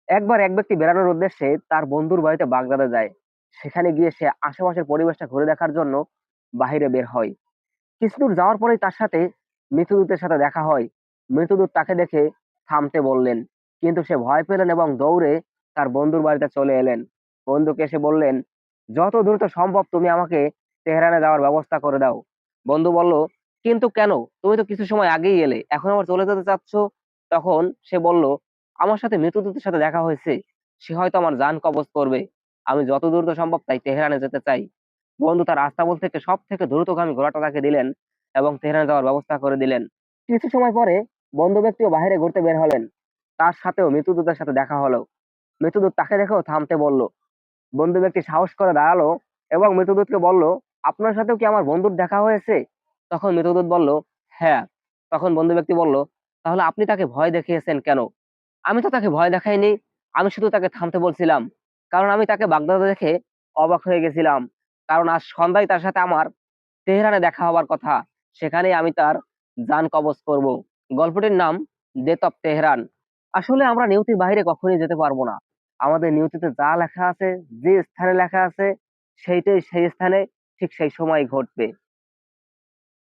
একবার এক ব্যক্তি বেড়ানোর উদ্দেশ্যে তার বন্ধুর বাড়িতে বাগদাদে যায়। সেখানে গিয়ে সে আশেপাশের পরিবেশটা ঘুরে দেখার জন্য বাহিরে বের হয়। কিছুদূর যাওয়ার পরেই তার সাথে মৃত্যুদূতের সাথে দেখা হয়। মৃত্যুদূত তাকে দেখে থামতে বললেন, কিন্তু সে ভয় পেলেন এবং দৌড়ে তার বন্ধুর বাড়িতে চলে এলেন। বন্ধুকে এসে বললেন, যত দ্রুত সম্ভব তুমি আমাকে তেহরানে যাওয়ার ব্যবস্থা করে দাও। বন্ধু বলল, কিন্তু কেন? তুমি তো কিছু সময় আগেই এলে, এখন আবার চলে যেতে চাচ্ছ? তখন সে বলল, আমার সাথে মৃত্যুদূতের সাথে দেখা হয়েছে, সে হয়তো আমার জান কবজ করবে। আমি যত দ্রুত সম্ভব তাই তেহরানে যেতে চাই। বন্ধু তার আস্তাবল থেকে সব থেকে দ্রুতগামী ঘোড়াটা তাকে দিলেন এবং তেহরানে যাওয়ার ব্যবস্থা করে দিলেন। কিছু সময় পরে বন্ধু ব্যক্তিও বাইরে ঘুরতে বের হলেন। তার সাথেও মৃত্যুদূতের সাথে দেখা হলো। মৃত্যুদূত তাকে দেখেও থামতে বলল। বন্ধু ব্যক্তি সাহস করে দাঁড়ালো এবং মৃত্যুদূতকে বলল, আপনার সাথেও কি আমার বন্ধুর দেখা হয়েছে? তখন মৃত্যুদূত বলল, হ্যাঁ। তখন বন্ধু ব্যক্তি বলল, তাহলে আপনি তাকে ভয় দেখিয়েছেন কেন? আমি তো তাকে ভয় দেখাইনি, আমি শুধু তাকে থামতে বলছিলাম, কারণ আমি তাকে বাগদাদে দেখে অবাক হয়ে গেছিলাম। কারণ আজ সন্ধ্যায় তার সাথে আমার তেহরানে দেখা হবার কথা। সেখানেই আমি তার জান কবজ করব। গল্পটির নাম ডেথ অফ তেহরান। আসলে আমরা নিয়তির বাইরে কখনোই যেতে পারবো না। আমাদের নিয়তিতে যা লেখা আছে, যে স্থানে লেখা আছে, সেইটাই সেই স্থানে ঠিক সেই সময় ঘটবে।